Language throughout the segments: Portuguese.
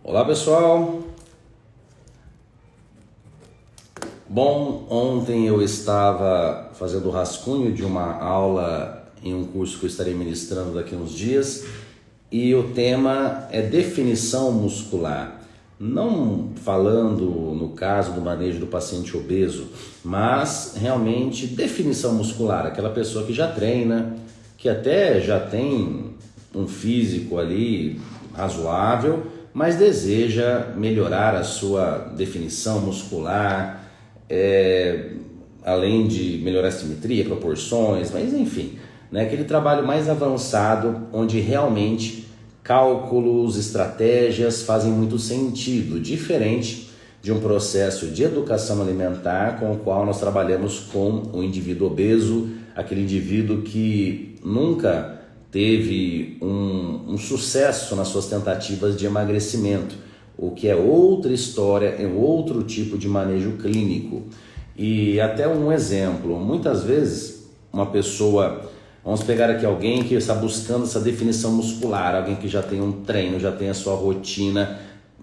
Olá pessoal, bom, ontem eu estava fazendo o rascunho de uma aula em um curso que eu estarei ministrando daqui a uns dias e o tema é definição muscular, não falando no caso do manejo do paciente obeso, mas realmente definição muscular, aquela pessoa que já treina, que até já tem um físico ali razoável, mas deseja melhorar a sua definição muscular, além de melhorar a simetria, proporções, mas enfim, né, aquele trabalho mais avançado onde realmente cálculos, estratégias fazem muito sentido, diferente de um processo de educação alimentar com o qual nós trabalhamos com o indivíduo obeso, aquele indivíduo que nunca teve um sucesso nas suas tentativas de emagrecimento, o que é outra história, é outro tipo de manejo clínico. E até um exemplo, muitas vezes uma pessoa, vamos pegar aqui alguém que está buscando essa definição muscular, alguém que já tem um treino, já tem a sua rotina,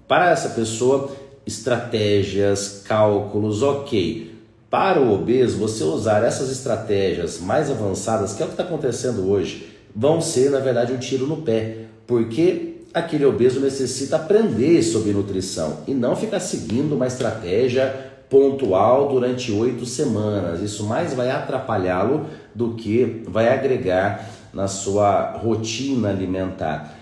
para essa pessoa, estratégias, cálculos, ok. Para o obeso, você usar essas estratégias mais avançadas, que é o que está acontecendo hoje, vão ser, na verdade, um tiro no pé, porque aquele obeso necessita aprender sobre nutrição e não ficar seguindo uma estratégia pontual durante 8 semanas. Isso mais vai atrapalhá-lo do que vai agregar na sua rotina alimentar.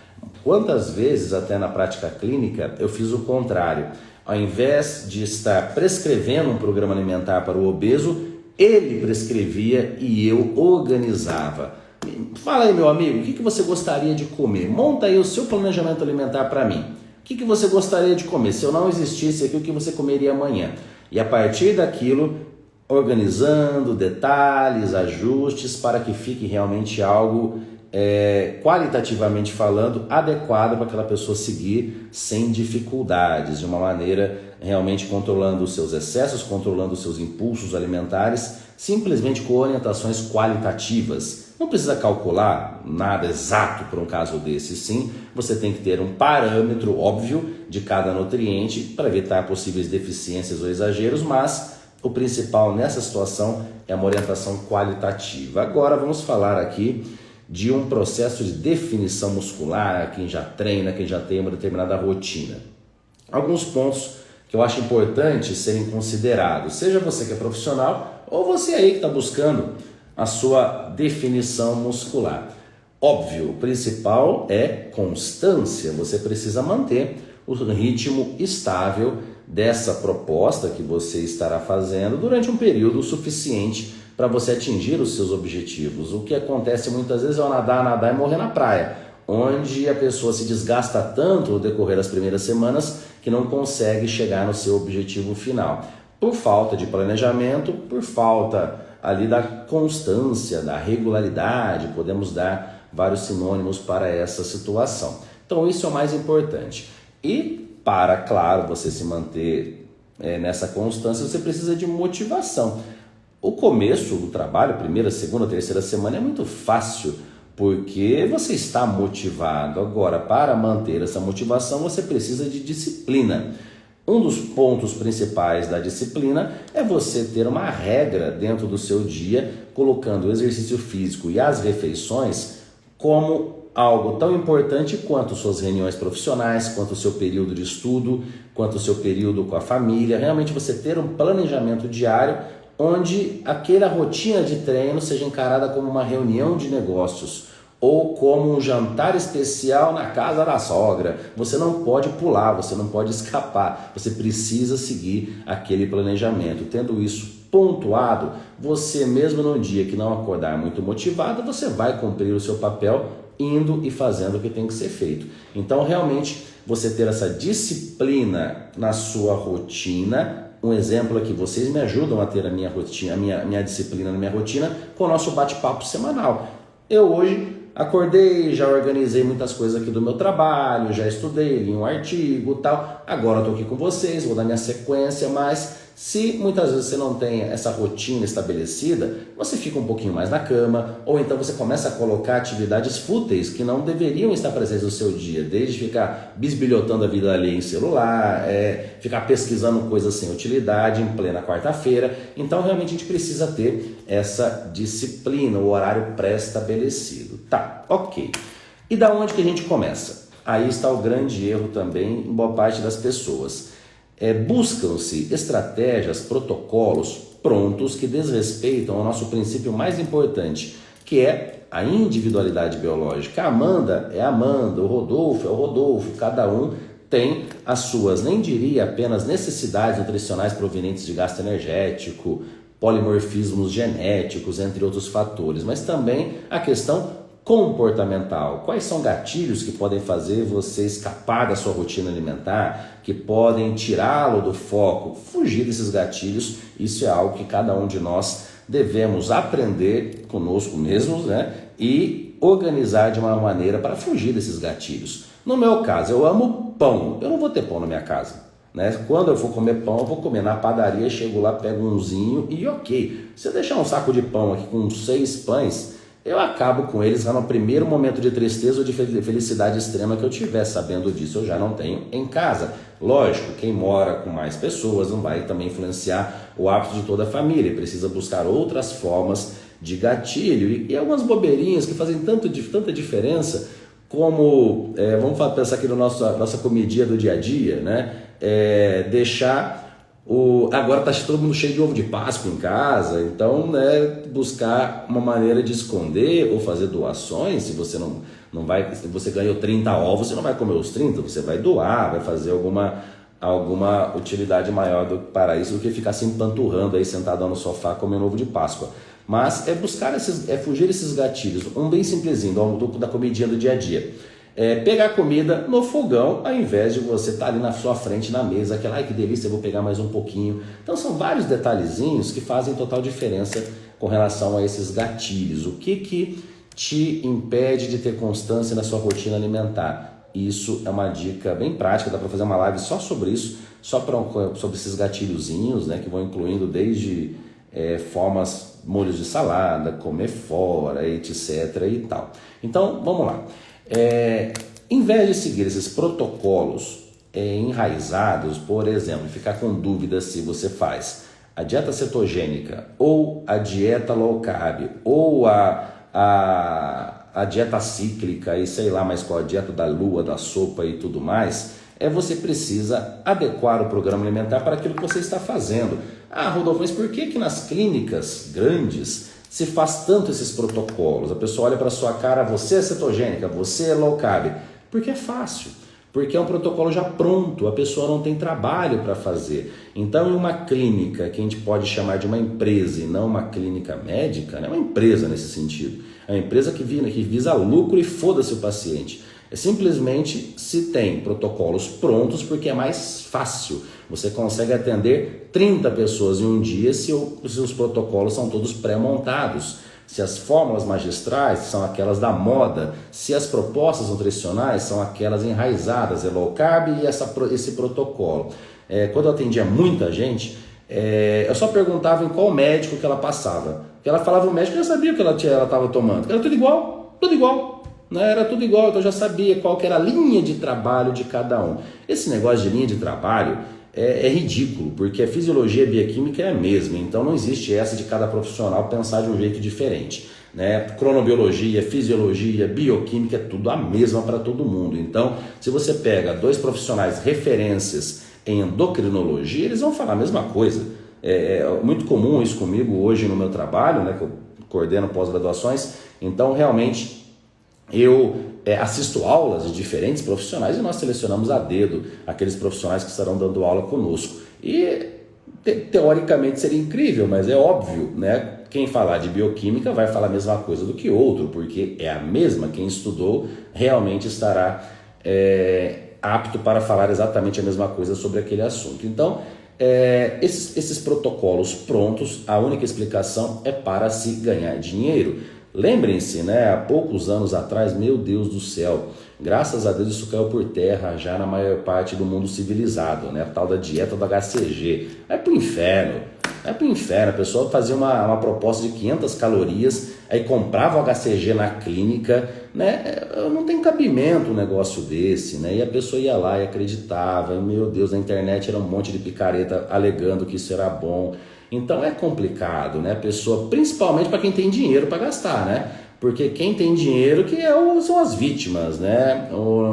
Quantas vezes, até na prática clínica, eu fiz o contrário. Ao invés de estar prescrevendo um programa alimentar para o obeso, ele prescrevia e eu organizava. Fala aí, meu amigo, o que você gostaria de comer? Monta aí o seu planejamento alimentar para mim. O que você gostaria de comer? Se eu não existisse aqui, o que você comeria amanhã? E a partir daquilo, organizando detalhes, ajustes, para que fique realmente algo, qualitativamente falando, adequado para aquela pessoa seguir sem dificuldades, de uma maneira realmente controlando os seus excessos, controlando os seus impulsos alimentares, simplesmente com orientações qualitativas. Não precisa calcular nada exato para um caso desse, sim, você tem que ter um parâmetro óbvio de cada nutriente para evitar possíveis deficiências ou exageros, mas o principal nessa situação é uma orientação qualitativa. Agora vamos falar aqui de um processo de definição muscular, quem já treina, quem já tem uma determinada rotina. Alguns pontos que eu acho importante serem considerados, seja você que é profissional ou você aí que está buscando a sua definição muscular. Óbvio, o principal é constância, você precisa manter o ritmo estável dessa proposta que você estará fazendo durante um período suficiente para você atingir os seus objetivos. O que acontece muitas vezes é nadar e morrer na praia, onde a pessoa se desgasta tanto no decorrer das primeiras semanas que não consegue chegar no seu objetivo final. Por falta de planejamento, por falta ali da constância, da regularidade, podemos dar vários sinônimos para essa situação. Então isso é o mais importante. E para, claro, você se manter nessa constância, você precisa de motivação. O começo do trabalho, primeira, segunda, terceira semana, é muito fácil, porque você está motivado. Agora, para manter essa motivação, você precisa de disciplina. Um dos pontos principais da disciplina é você ter uma regra dentro do seu dia, colocando o exercício físico e as refeições como algo tão importante quanto suas reuniões profissionais, quanto o seu período de estudo, quanto o seu período com a família. Realmente você ter um planejamento diário onde aquela rotina de treino seja encarada como uma reunião de negócios ou como um jantar especial na casa da sogra. Você não pode pular, você não pode escapar, você precisa seguir aquele planejamento. Tendo isso pontuado, você mesmo num dia que não acordar muito motivado, você vai cumprir o seu papel indo e fazendo o que tem que ser feito. Então realmente você ter essa disciplina na sua rotina. Um exemplo aqui, vocês me ajudam a ter a minha rotina, a minha disciplina na minha rotina com o nosso bate-papo semanal. Eu hoje acordei, já organizei muitas coisas aqui do meu trabalho, já estudei, li um artigo e tal. Agora eu estou aqui com vocês, vou dar minha sequência, mas Se muitas vezes você não tem essa rotina estabelecida, você fica um pouquinho mais na cama, ou então você começa a colocar atividades fúteis que não deveriam estar presentes no seu dia, desde ficar bisbilhotando a vida ali em celular, ficar pesquisando coisas sem utilidade em plena quarta-feira. Então realmente a gente precisa ter essa disciplina, o horário pré-estabelecido. Tá, ok. E da onde que a gente começa? Aí está o grande erro também em boa parte das pessoas. Buscam-se estratégias, protocolos prontos que desrespeitam ao nosso princípio mais importante, que é a individualidade biológica. A Amanda é a Amanda, o Rodolfo é o Rodolfo, cada um tem as suas, nem diria apenas necessidades nutricionais provenientes de gasto energético, polimorfismos genéticos, entre outros fatores, mas também a questão comportamental. Quais são gatilhos que podem fazer você escapar da sua rotina alimentar, que podem tirá-lo do foco? Fugir desses gatilhos, isso é algo que cada um de nós devemos aprender conosco mesmos, né? E organizar de uma maneira para fugir desses gatilhos. No meu caso, eu amo pão. Eu não vou ter pão na minha casa, né? Quando eu for comer pão, eu vou comer na padaria, chego lá, pego umzinho e ok. Se eu deixar um saco de pão aqui com 6 pães, eu acabo com eles no primeiro momento de tristeza ou de felicidade extrema que eu tiver. Sabendo disso, eu já não tenho em casa. Lógico, quem mora com mais pessoas não vai também influenciar o hábito de toda a família. Precisa buscar outras formas de gatilho e algumas bobeirinhas que fazem tanta diferença, como, vamos pensar aqui na nossa comidinha do dia a dia, né? Deixar... Agora está todo mundo cheio de ovo de Páscoa em casa, então, né, buscar uma maneira de esconder ou fazer doações. Se você não vai, se você ganhou 30 ovos, você não vai comer os 30, você vai doar, vai fazer alguma utilidade maior para isso do que ficar se empanturrando aí sentado no sofá comendo ovo de Páscoa. Mas fugir esses gatilhos, um bem simplesinho, da comidinha do dia a dia. Pegar comida no fogão, ao invés de você estar ali na sua frente na mesa, aquela, ai que delícia, eu vou pegar mais um pouquinho. Então são vários detalhezinhos que fazem total diferença com relação a esses gatilhos. O que te impede de ter constância na sua rotina alimentar? Isso é uma dica bem prática, dá para fazer uma live só sobre isso, sobre esses gatilhozinhos, né, que vão incluindo desde formas, molhos de salada, comer fora, etc. e tal. Então vamos lá. Em vez de seguir esses protocolos enraizados, por exemplo, ficar com dúvida se você faz a dieta cetogênica ou a dieta low carb ou a dieta cíclica e sei lá mais qual, a dieta da lua, da sopa e tudo mais, você precisa adequar o programa alimentar para aquilo que você está fazendo. Ah, Rodolfo, mas por que nas clínicas grandes se faz tanto esses protocolos? A pessoa olha para sua cara, você é cetogênica, você é low carb. Porque é fácil, porque é um protocolo já pronto, a pessoa não tem trabalho para fazer. Então, em uma clínica que a gente pode chamar de uma empresa e não uma clínica médica, né? Uma empresa nesse sentido, é uma empresa que visa lucro e foda-se o paciente. Simplesmente se tem protocolos prontos porque é mais fácil. Você consegue atender 30 pessoas em um dia se os protocolos são todos pré-montados. Se as fórmulas magistrais são aquelas da moda, se as propostas nutricionais são aquelas enraizadas, low carb e esse protocolo. Quando eu atendia muita gente, eu só perguntava em qual médico que ela passava. Porque ela falava o médico, eu já sabia o que ela estava tomando. Era tudo igual. Né? Era tudo igual, então eu já sabia qual que era a linha de trabalho de cada um. Esse negócio de linha de trabalho é ridículo, porque a fisiologia e a bioquímica é a mesma, então não existe essa de cada profissional pensar de um jeito diferente. Né? Cronobiologia, fisiologia, bioquímica, é tudo a mesma para todo mundo. Então, se você pega 2 profissionais referências em endocrinologia, eles vão falar a mesma coisa. É muito comum isso comigo hoje no meu trabalho, né, que eu coordeno pós-graduações, então realmente eu assisto aulas de diferentes profissionais e nós selecionamos a dedo aqueles profissionais que estarão dando aula conosco. E teoricamente seria incrível, mas é óbvio, né? Quem falar de bioquímica vai falar a mesma coisa do que outro, porque é a mesma. Quem estudou realmente estará apto para falar exatamente a mesma coisa sobre aquele assunto. Então, esses protocolos prontos, a única explicação é para se ganhar dinheiro. Lembrem-se, né, há poucos anos atrás, meu Deus do céu, Graças a Deus isso caiu por terra já na maior parte do mundo civilizado, né? A tal da dieta do HCG. Vai pro inferno. Vai pro inferno. A pessoa fazia uma proposta de 500 calorias, aí comprava o HCG na clínica, né? Não tem cabimento um negócio desse, né? E a pessoa ia lá e acreditava. Meu Deus, na internet era um monte de picareta alegando que isso era bom. Então é complicado, né? A pessoa, principalmente para quem tem dinheiro para gastar, né? Porque quem tem dinheiro são as vítimas, né?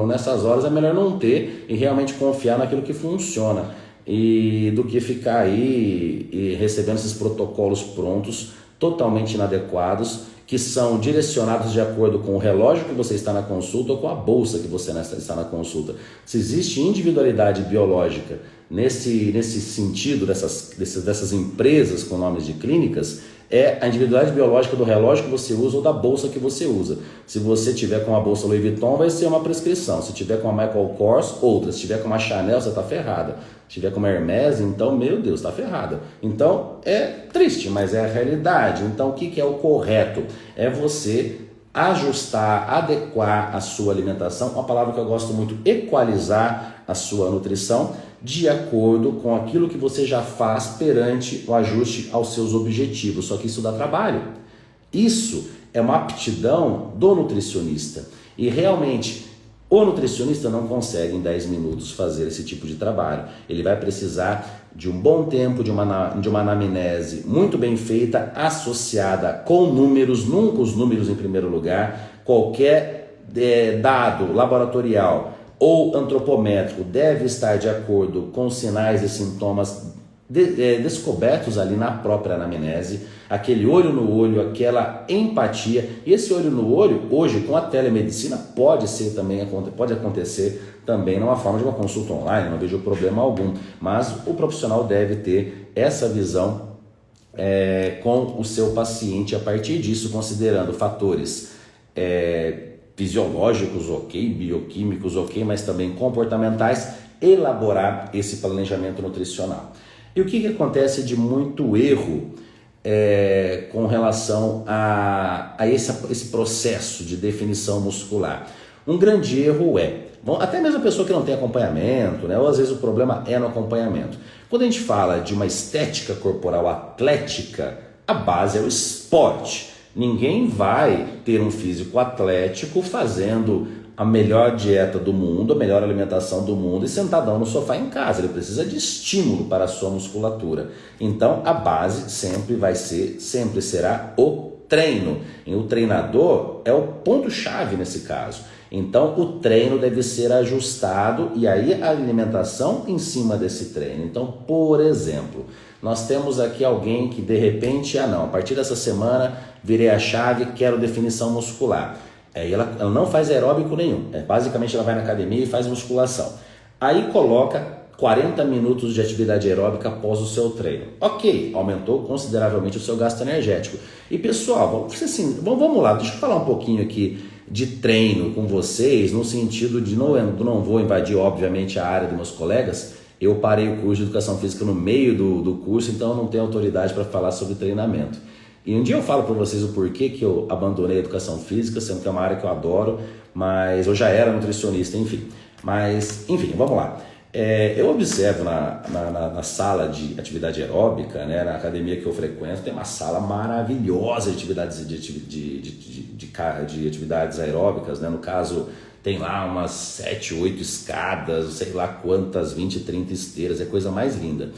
Nessas horas é melhor não ter e realmente confiar naquilo que funciona. E do que ficar aí e recebendo esses protocolos prontos, totalmente inadequados, que são direcionados de acordo com o relógio que você está na consulta ou com a bolsa que você está na consulta. Se existe individualidade biológica nesse sentido dessas empresas com nomes de clínicas, é a individualidade biológica do relógio que você usa ou da bolsa que você usa. Se você tiver com uma bolsa Louis Vuitton, vai ser uma prescrição. Se tiver com uma Michael Kors, outra. Se tiver com uma Chanel, você está ferrada. Se tiver com uma Hermès, então, meu Deus, está ferrada. Então, é triste, mas é a realidade. Então, o que é o correto? É você ajustar, adequar a sua alimentação, uma palavra que eu gosto muito, equalizar a sua nutrição, de acordo com aquilo que você já faz perante o ajuste aos seus objetivos. Só que isso dá trabalho. Isso é uma aptidão do nutricionista. E realmente, o nutricionista não consegue em 10 minutos fazer esse tipo de trabalho. Ele vai precisar de um bom tempo, de uma anamnese muito bem feita, associada com números, nunca os números em primeiro lugar. Qualquer dado laboratorial ou antropométrico deve estar de acordo com sinais e sintomas descobertos ali na própria anamnese, aquele olho no olho, aquela empatia. E esse olho no olho, hoje com a telemedicina, pode acontecer também numa forma de uma consulta online, não vejo problema algum, mas o profissional deve ter essa visão com o seu paciente, a partir disso, considerando fatores fisiológicos, ok, bioquímicos, ok, mas também comportamentais, elaborar esse planejamento nutricional. E o que acontece de muito erro com relação a esse processo de definição muscular? Um grande erro até mesmo a pessoa que não tem acompanhamento, né, ou às vezes o problema é no acompanhamento. Quando a gente fala de uma estética corporal atlética, a base é o esporte. Ninguém vai ter um físico atlético fazendo a melhor dieta do mundo, a melhor alimentação do mundo e sentadão no sofá em casa. Ele precisa de estímulo para a sua musculatura. Então a base sempre será o treino. E o treinador é o ponto-chave nesse caso. Então o treino deve ser ajustado e aí a alimentação em cima desse treino. Então, por exemplo, nós temos aqui alguém que de repente, a partir dessa semana virei a chave, quero definição muscular. Aí ela não faz aeróbico nenhum, basicamente ela vai na academia e faz musculação. Aí coloca 40 minutos de atividade aeróbica após o seu treino. Ok, aumentou consideravelmente o seu gasto energético. E pessoal, vamos lá, deixa eu falar um pouquinho aqui de treino com vocês, no sentido de não vou invadir obviamente a área dos meus colegas. Eu parei o curso de Educação Física no meio do curso, então eu não tenho autoridade para falar sobre treinamento. E um dia eu falo para vocês o porquê que eu abandonei a Educação Física, sendo que é uma área que eu adoro, mas eu já era nutricionista, enfim. Mas, enfim, vamos lá. Eu observo na sala de atividade aeróbica, né, na academia que eu frequento, tem uma sala maravilhosa de atividades aeróbicas, né? No caso, tem lá umas 7, 8 escadas, sei lá quantas, 20, 30 esteiras, é a coisa mais linda.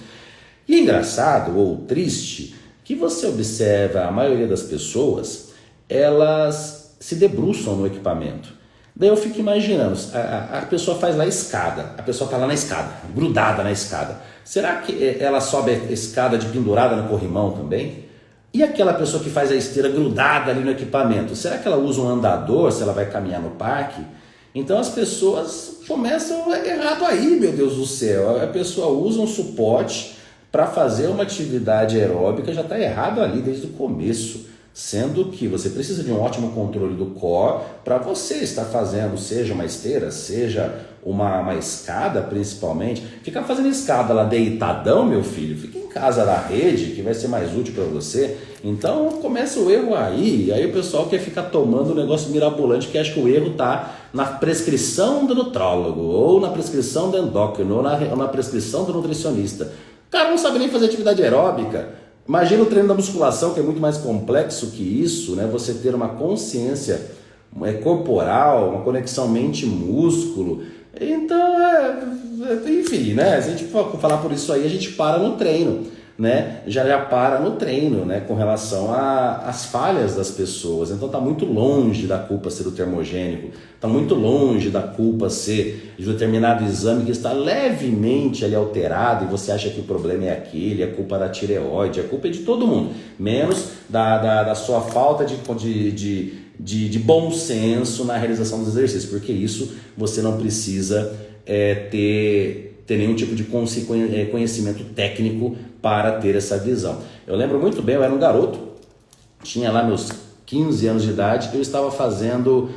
E é engraçado ou triste que você observa a maioria das pessoas, elas se debruçam no equipamento. Daí eu fico imaginando, a pessoa faz lá a escada, a pessoa está lá na escada, grudada na escada. Será que ela sobe a escada de pendurada no corrimão também? E aquela pessoa que faz a esteira grudada ali no equipamento, será que ela usa um andador, se ela vai caminhar no parque? Então as pessoas começam errado aí, meu Deus do céu. A pessoa usa um suporte para fazer uma atividade aeróbica, já está errado ali desde o começo. Sendo que você precisa de um ótimo controle do core para você estar fazendo, seja uma esteira, seja uma escada principalmente. Ficar fazendo escada lá deitadão, meu filho, fica em casa da rede, que vai ser mais útil para você. Então começa o erro aí o pessoal quer ficar tomando um negócio mirabolante que acha que o erro está na prescrição do nutrólogo, ou na prescrição do endócrino, ou na prescrição do nutricionista. O cara não sabe nem fazer atividade aeróbica. Imagina o treino da musculação, que é muito mais complexo que isso, né? Você ter uma consciência corporal, uma conexão mente-músculo. Então, enfim, né? Se a gente for falar por isso aí, a gente para no treino, né? Já para no treino, né? Com relação às falhas das pessoas. Então tá muito longe da culpa ser do termogênico, tá muito longe da culpa ser de um determinado exame que está levemente ali alterado e você acha que o problema é aquele, a culpa da tireoide, a culpa é de todo mundo, menos da sua falta de bom senso na realização dos exercícios, porque isso você não precisa ter nenhum tipo de conhecimento técnico para ter essa visão. Eu lembro muito bem, eu era um garoto, tinha lá meus 15 anos de idade, eu estava fazendo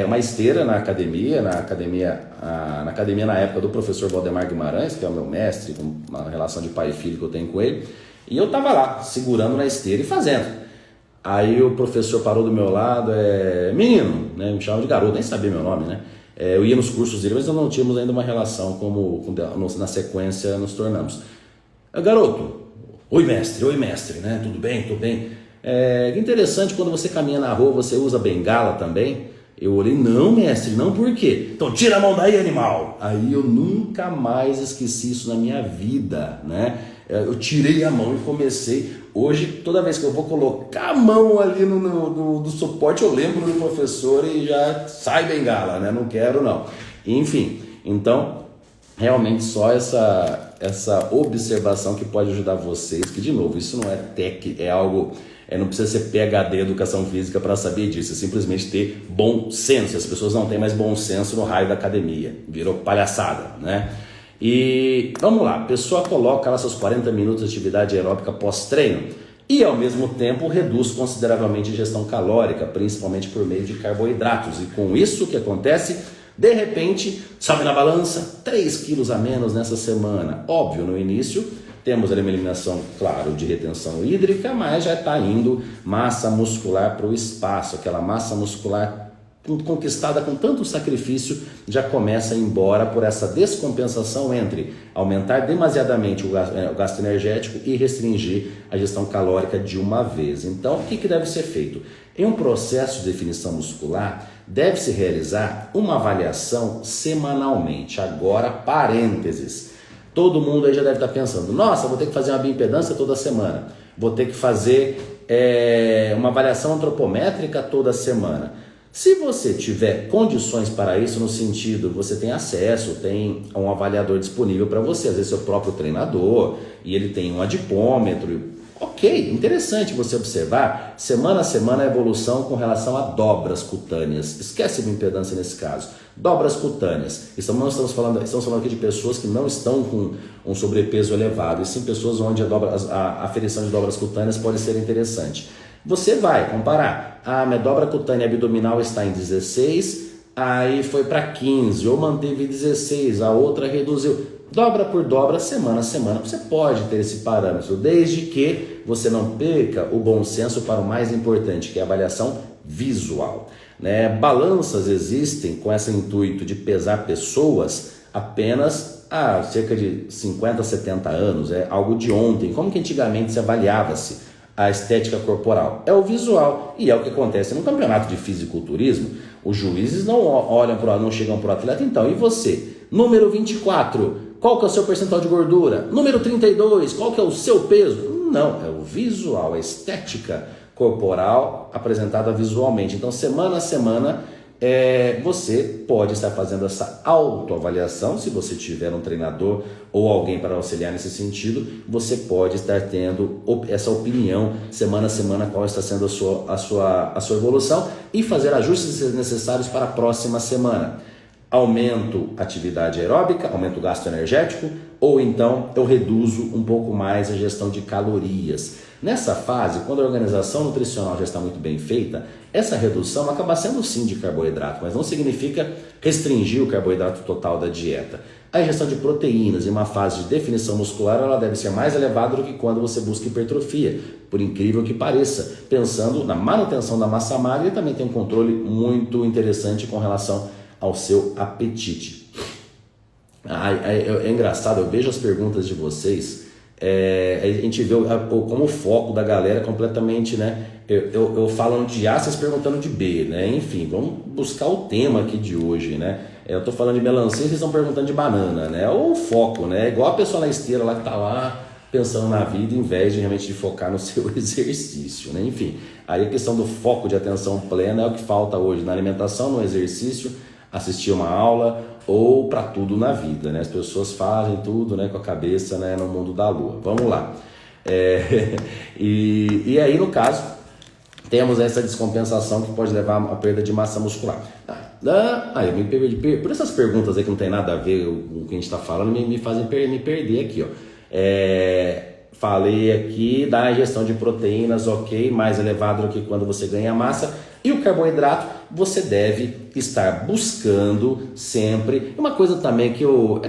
uma esteira na academia na época do professor Valdemar Guimarães, que é o meu mestre, com uma relação de pai e filho que eu tenho com ele, e eu estava lá, segurando na esteira e fazendo. Aí o professor parou do meu lado, menino, né, me chamava de garoto, nem sabia meu nome, né? Eu ia nos cursos dele, mas nós não tínhamos ainda uma relação como na sequência nos tornamos. Garoto, oi mestre, né? Tudo bem, tudo bem. Que interessante, quando você caminha na rua, você usa bengala também? Eu olhei, não mestre, não, por quê? Então tira a mão daí, animal. Aí eu nunca mais esqueci isso na minha vida, né? Eu tirei a mão e comecei. Hoje, toda vez que eu vou colocar a mão ali no suporte, eu lembro do professor e já sai bengala, né? Não quero não. Enfim, então, realmente só essa observação que pode ajudar vocês, que de novo, isso não é é algo, não precisa ser PhD em educação física para saber disso, é simplesmente ter bom senso. As pessoas não têm mais bom senso no raio da academia, virou palhaçada, né? E vamos lá, a pessoa coloca lá seus 40 minutos de atividade aeróbica pós-treino e ao mesmo tempo reduz consideravelmente a ingestão calórica, principalmente por meio de carboidratos. E com isso o que acontece? De repente, sobe na balança 3 quilos a menos nessa semana. Óbvio, no início temos uma eliminação, claro, de retenção hídrica, mas já está indo massa muscular para o espaço, aquela massa muscular conquistada com tanto sacrifício já começa a ir embora por essa descompensação entre aumentar demasiadamente o gasto energético e restringir a gestão calórica de uma vez. Então, o que deve ser feito? Em um processo de definição muscular, deve-se realizar uma avaliação semanalmente. Agora, parênteses. Todo mundo aí já deve estar pensando, nossa, vou ter que fazer uma bioimpedância toda semana, vou ter que fazer uma avaliação antropométrica toda semana. Se você tiver condições para isso, no sentido, você tem acesso, tem um avaliador disponível para você, às vezes seu próprio treinador, e ele tem um adipômetro, ok, interessante você observar, semana a semana a evolução com relação a dobras cutâneas, esquece a impedância nesse caso, dobras cutâneas, estamos falando aqui de pessoas que não estão com um sobrepeso elevado, e sim pessoas onde a aferição de dobras cutâneas pode ser interessante. Você vai comparar, minha dobra cutânea abdominal está em 16, aí foi para 15, ou manteve 16, a outra reduziu. Dobra por dobra, semana a semana, você pode ter esse parâmetro, desde que você não perca o bom senso para o mais importante, que é a avaliação visual. Né? Balanças existem com esse intuito de pesar pessoas apenas há cerca de 50, 70 anos, é algo de ontem, como que antigamente se avaliava-se a estética corporal? É o visual, e é o que acontece no campeonato de fisiculturismo. Os juízes não chegam para o atleta, então, e você? Número 24, qual que é o seu percentual de gordura? Número 32, qual que é o seu peso? Não, é o visual, a estética corporal apresentada visualmente. Então, semana a semana, você pode estar fazendo essa autoavaliação. Se você tiver um treinador ou alguém para auxiliar nesse sentido, você pode estar tendo essa opinião semana a semana, qual está sendo a sua evolução, e fazer ajustes necessários para a próxima semana. Aumento a atividade aeróbica, aumento o gasto energético, ou então eu reduzo um pouco mais a gestão de calorias. Nessa fase, quando a organização nutricional já está muito bem feita, essa redução acaba sendo sim de carboidrato, mas não significa restringir o carboidrato total da dieta. A ingestão de proteínas em uma fase de definição muscular, ela deve ser mais elevada do que quando você busca hipertrofia, por incrível que pareça, pensando na manutenção da massa magra e também tem um controle muito interessante com relação ao seu apetite. É engraçado, eu vejo as perguntas de vocês, a gente vê como o foco da galera completamente, né? Eu falando de A, vocês perguntando de B, né? Enfim, vamos buscar o tema aqui de hoje, né? Eu tô falando de melancia, vocês estão perguntando de banana, né? Ou o foco, né? Igual a pessoa na esteira lá que tá lá pensando na vida, em vez de realmente de focar no seu exercício, né? Enfim, aí a questão do foco de atenção plena é o que falta hoje na alimentação, no exercício, assistir uma aula ou para tudo na vida, né? As pessoas fazem tudo, né, com a cabeça, né, no mundo da lua. Vamos lá. E aí, no caso, temos essa descompensação que pode levar à perda de massa muscular. Eu me perdi. Por essas perguntas aí que não tem nada a ver com o que a gente está falando, me fazem me perder aqui, ó. Falei aqui da ingestão de proteínas, ok, mais elevado do que quando você ganha massa. E o carboidrato você deve estar buscando sempre. Uma coisa também que eu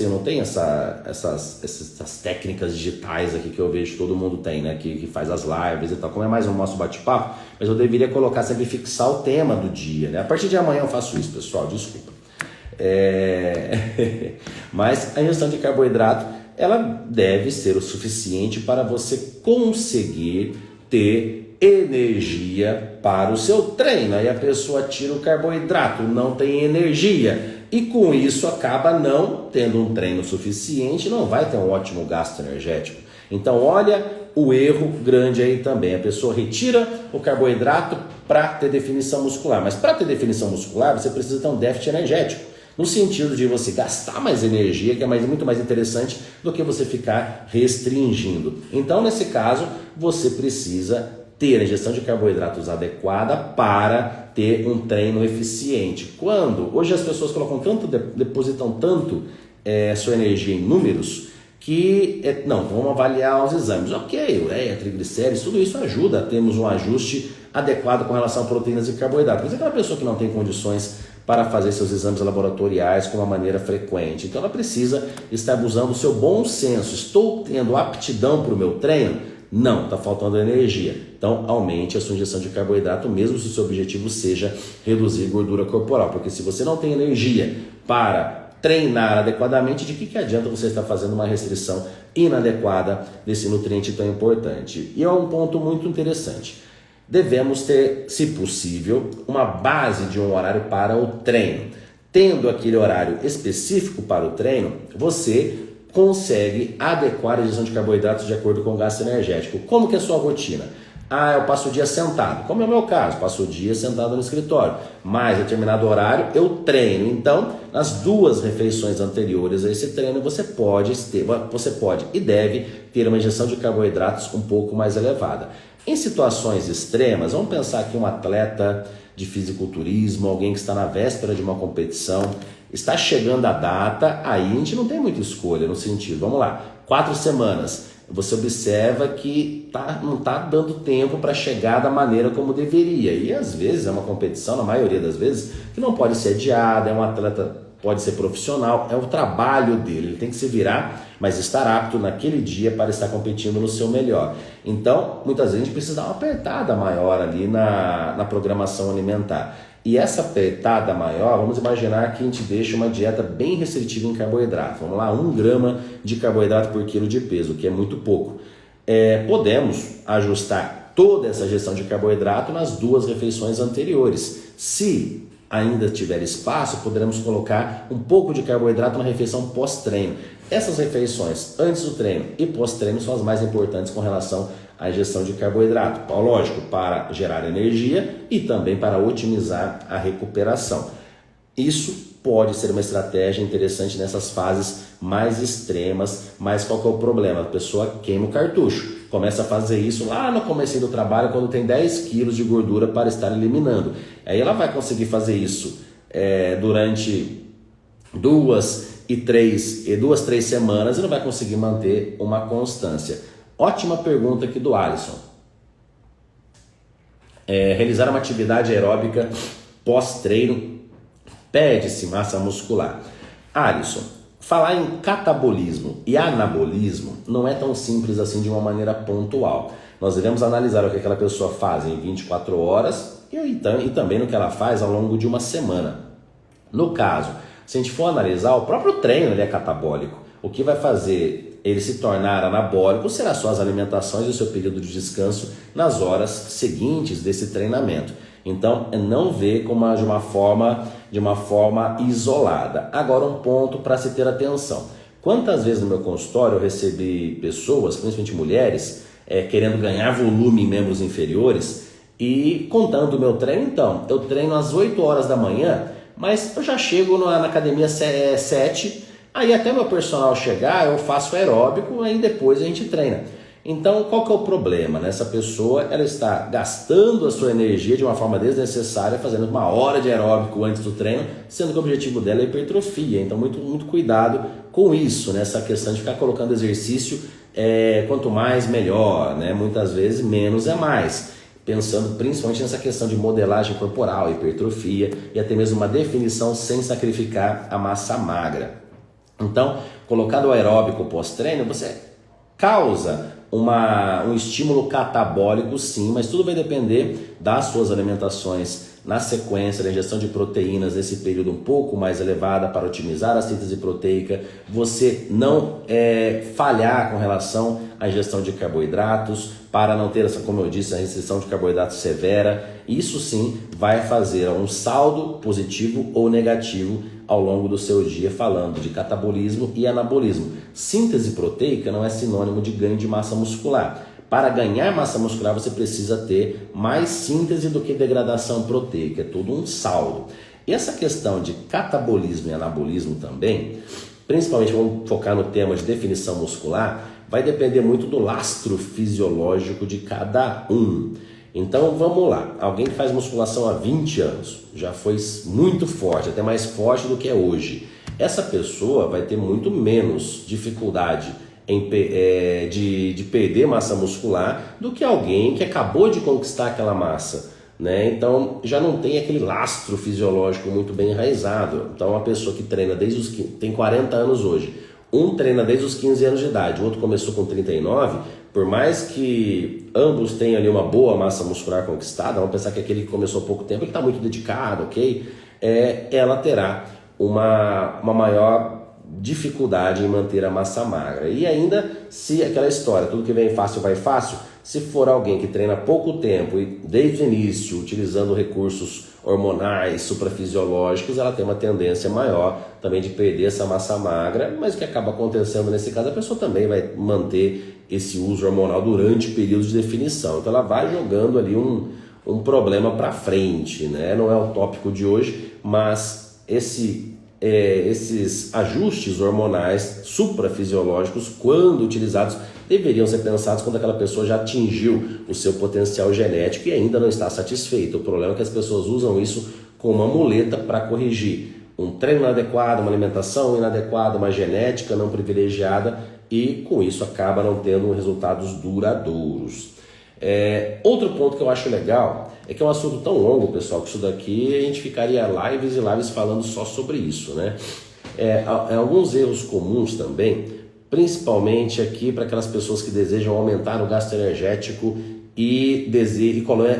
não tenho essas técnicas digitais aqui que eu vejo que todo mundo tem, né? Que faz as lives e tal. Como é mais um nosso bate-papo, mas eu deveria colocar sempre, fixar o tema do dia, né? A partir de amanhã eu faço isso, pessoal, desculpa. Mas a ingestão de carboidrato, ela deve ser o suficiente para você conseguir ter energia para o seu treino. Aí a pessoa tira o carboidrato, não tem energia e com isso acaba não tendo um treino suficiente, não vai ter um ótimo gasto energético. Então olha o erro grande aí também, a pessoa retira o carboidrato para ter definição muscular, mas para ter definição muscular você precisa ter um déficit energético, no sentido de você gastar mais energia, que é muito mais interessante do que você ficar restringindo. Então nesse caso você precisa ter a ingestão de carboidratos adequada para ter um treino eficiente. Hoje as pessoas depositam tanto sua energia em números que vamos avaliar os exames. Ok, ureia, triglicéridos, tudo isso ajuda a termos um ajuste adequado com relação a proteínas e carboidratos. Mas aquela pessoa que não tem condições para fazer seus exames laboratoriais com uma maneira frequente, então ela precisa estar usando o seu bom senso. Estou tendo aptidão para o meu treino? Não, está faltando energia. Então aumente a sua ingestão de carboidrato, mesmo se o seu objetivo seja reduzir gordura corporal. Porque se você não tem energia para treinar adequadamente, de que adianta você estar fazendo uma restrição inadequada desse nutriente tão importante? E é um ponto muito interessante. Devemos ter, se possível, uma base de um horário para o treino. Tendo aquele horário específico para o treino, você consegue adequar a ingestão de carboidratos de acordo com o gasto energético. Como que é a sua rotina? Eu passo o dia sentado, como é o meu caso, passo o dia sentado no escritório, mas em determinado horário eu treino. Então, nas 2 refeições anteriores a esse treino, você pode e deve ter uma ingestão de carboidratos um pouco mais elevada. Em situações extremas, vamos pensar aqui um atleta de fisiculturismo, alguém que está na véspera de uma competição, está chegando a data, aí a gente não tem muita escolha no sentido, vamos lá, 4 semanas, você observa que não está dando tempo para chegar da maneira como deveria, e às vezes é uma competição, na maioria das vezes, que não pode ser adiada, é um atleta, pode ser profissional, é o trabalho dele, ele tem que se virar, mas estar apto naquele dia para estar competindo no seu melhor. Então, muitas vezes a gente precisa dar uma apertada maior ali na programação alimentar. E essa apertada maior, vamos imaginar que a gente deixa uma dieta bem restritiva em carboidrato. Vamos lá, 1 grama de carboidrato por quilo de peso, que é muito pouco. Podemos ajustar toda essa gestão de carboidrato nas 2 refeições anteriores. Se ainda tiver espaço, poderemos colocar um pouco de carboidrato na refeição pós-treino. Essas refeições antes do treino e pós-treino são as mais importantes com relação à ingestão de carboidrato. Lógico, para gerar energia e também para otimizar a recuperação. Isso pode ser uma estratégia interessante nessas fases mais extremas, mas qual que é o problema? A pessoa queima o cartucho. Começa a fazer isso lá no começo do trabalho, quando tem 10 quilos de gordura para estar eliminando. Aí ela vai conseguir fazer isso durante duas, três semanas e não vai conseguir manter uma constância. Ótima pergunta aqui do Alisson. Realizar uma atividade aeróbica pós-treino perde-se massa muscular. Alisson, falar em catabolismo e anabolismo não é tão simples assim de uma maneira pontual. Nós devemos analisar o que aquela pessoa faz em 24 horas e também no que ela faz ao longo de uma semana. No caso, se a gente for analisar, o próprio treino ele é catabólico. O que vai fazer ele se tornar anabólico será suas alimentações e o seu período de descanso nas horas seguintes desse treinamento. Então, não ver como de uma forma isolada. Agora, um ponto para se ter atenção. Quantas vezes no meu consultório eu recebi pessoas, principalmente mulheres, querendo ganhar volume em membros inferiores e contando o meu treino. Então, eu treino às 8 horas da manhã, mas eu já chego na academia 7, aí até meu personal chegar eu faço aeróbico, aí depois a gente treina. Então, qual que é o problema? Essa pessoa ela está gastando a sua energia de uma forma desnecessária, fazendo 1 hora de aeróbico antes do treino, sendo que o objetivo dela é hipertrofia. Então, muito cuidado com isso, essa questão de ficar colocando exercício, quanto mais melhor, né? Muitas vezes menos é mais. Pensando principalmente nessa questão de modelagem corporal, hipertrofia e até mesmo uma definição sem sacrificar a massa magra. Então, colocado o aeróbico pós-treino, você causa um estímulo catabólico sim, mas tudo vai depender das suas alimentações na sequência, da ingestão de proteínas nesse período um pouco mais elevada para otimizar a síntese proteica, você não falhar com relação à ingestão de carboidratos, para não ter, como eu disse, a restrição de carboidratos severa. Isso sim vai fazer um saldo positivo ou negativo ao longo do seu dia, falando de catabolismo e anabolismo. Síntese proteica não é sinônimo de ganho de massa muscular. Para ganhar massa muscular você precisa ter mais síntese do que degradação proteica, é tudo um saldo. E essa questão de catabolismo e anabolismo também, principalmente vamos focar no tema de definição muscular, vai depender muito do lastro fisiológico de cada um. Então vamos lá, alguém que faz musculação há 20 anos, já foi muito forte, até mais forte do que é hoje. Essa pessoa vai ter muito menos dificuldade de perder massa muscular do que alguém que acabou de conquistar aquela massa, né? Então já não tem aquele lastro fisiológico muito bem enraizado. Então uma pessoa que treina tem 40 anos hoje, um treina desde os 15 anos de idade, o outro começou com 39, por mais que ambos tenham ali uma boa massa muscular conquistada, vamos pensar que aquele que começou há pouco tempo, ele está muito dedicado, ok? Ela terá uma maior dificuldade em manter a massa magra. E ainda, se aquela história, tudo que vem fácil vai fácil, se for alguém que treina há pouco tempo e desde o início, utilizando recursos hormonais, suprafisiológicos, ela tem uma tendência maior também de perder essa massa magra, mas o que acaba acontecendo nesse caso, a pessoa também vai manter esse uso hormonal durante períodos de definição. Então ela vai jogando ali um problema para frente, né? Não é o tópico de hoje, mas esses ajustes hormonais suprafisiológicos, quando utilizados, deveriam ser pensados quando aquela pessoa já atingiu o seu potencial genético e ainda não está satisfeita. O problema é que as pessoas usam isso como uma muleta para corrigir um treino inadequado, uma alimentação inadequada, uma genética não privilegiada e com isso acaba não tendo resultados duradouros. Outro ponto que eu acho legal é que é um assunto tão longo, pessoal, que isso daqui a gente ficaria lives e lives falando só sobre isso, né? Alguns erros comuns também, principalmente aqui para aquelas pessoas que desejam aumentar o gasto energético e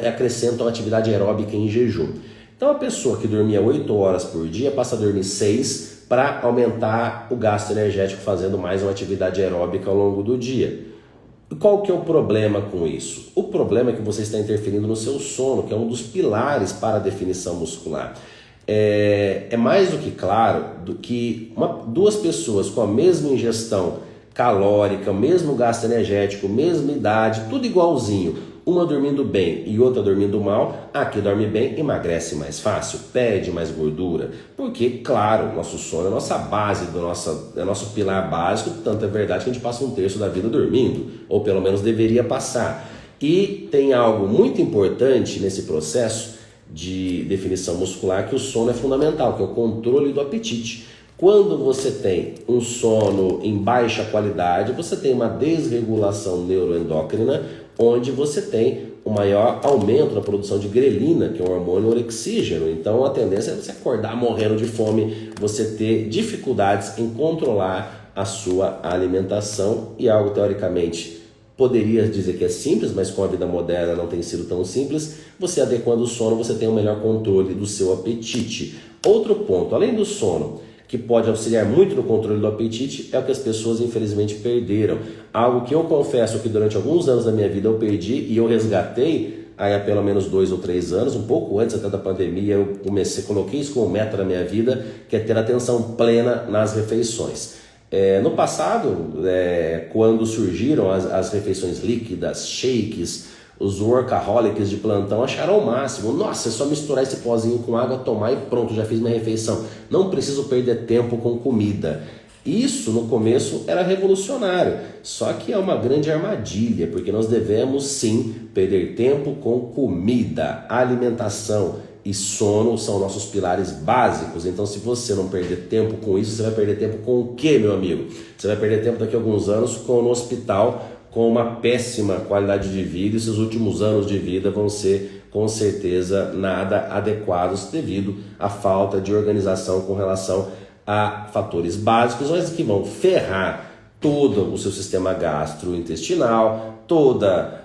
acrescentam atividade aeróbica em jejum. Então a pessoa que dormia 8 horas por dia passa a dormir 6 para aumentar o gasto energético fazendo mais uma atividade aeróbica ao longo do dia. Qual que é o problema com isso? O problema é que você está interferindo no seu sono, que é um dos pilares para a definição muscular. É mais do que claro que duas pessoas com a mesma ingestão calórica, mesmo gasto energético, mesma idade, tudo igualzinho, uma dormindo bem e outra dormindo mal, a que dorme bem emagrece mais fácil, perde mais gordura, porque, claro, nosso sono é a nossa base, é nosso pilar básico, tanto é verdade que a gente passa 1/3 da vida dormindo, ou pelo menos deveria passar. E tem algo muito importante nesse processo de definição muscular, que o sono é fundamental, que é o controle do apetite. Quando você tem um sono em baixa qualidade, você tem uma desregulação neuroendócrina, onde você tem um maior aumento na produção de grelina, que é um hormônio orexígeno. Então a tendência é você acordar morrendo de fome, você ter dificuldades em controlar a sua alimentação, e algo teoricamente poderia dizer que é simples, mas com a vida moderna não tem sido tão simples. Você adequando o sono, você tem um melhor controle do seu apetite. Outro ponto, além do sono, que pode auxiliar muito no controle do apetite, é o que as pessoas infelizmente perderam. Algo que eu confesso que durante alguns anos da minha vida eu perdi e eu resgatei aí há pelo menos 2 ou 3 anos, um pouco antes até da pandemia, eu coloquei isso como meta na minha vida, que é ter atenção plena nas refeições. No passado, quando surgiram as refeições líquidas, shakes, os workaholics de plantão acharam o máximo. Nossa, é só misturar esse pozinho com água, tomar e pronto, já fiz minha refeição. Não preciso perder tempo com comida. Isso no começo era revolucionário, só que é uma grande armadilha, porque nós devemos sim perder tempo com comida. Alimentação e sono são nossos pilares básicos. Então, se você não perder tempo com isso, você vai perder tempo com o quê, meu amigo? Você vai perder tempo daqui a alguns anos no hospital, com uma péssima qualidade de vida, e seus últimos anos de vida vão ser, com certeza, nada adequados devido à falta de organização com relação a fatores básicos, mas que vão ferrar todo o seu sistema gastrointestinal, toda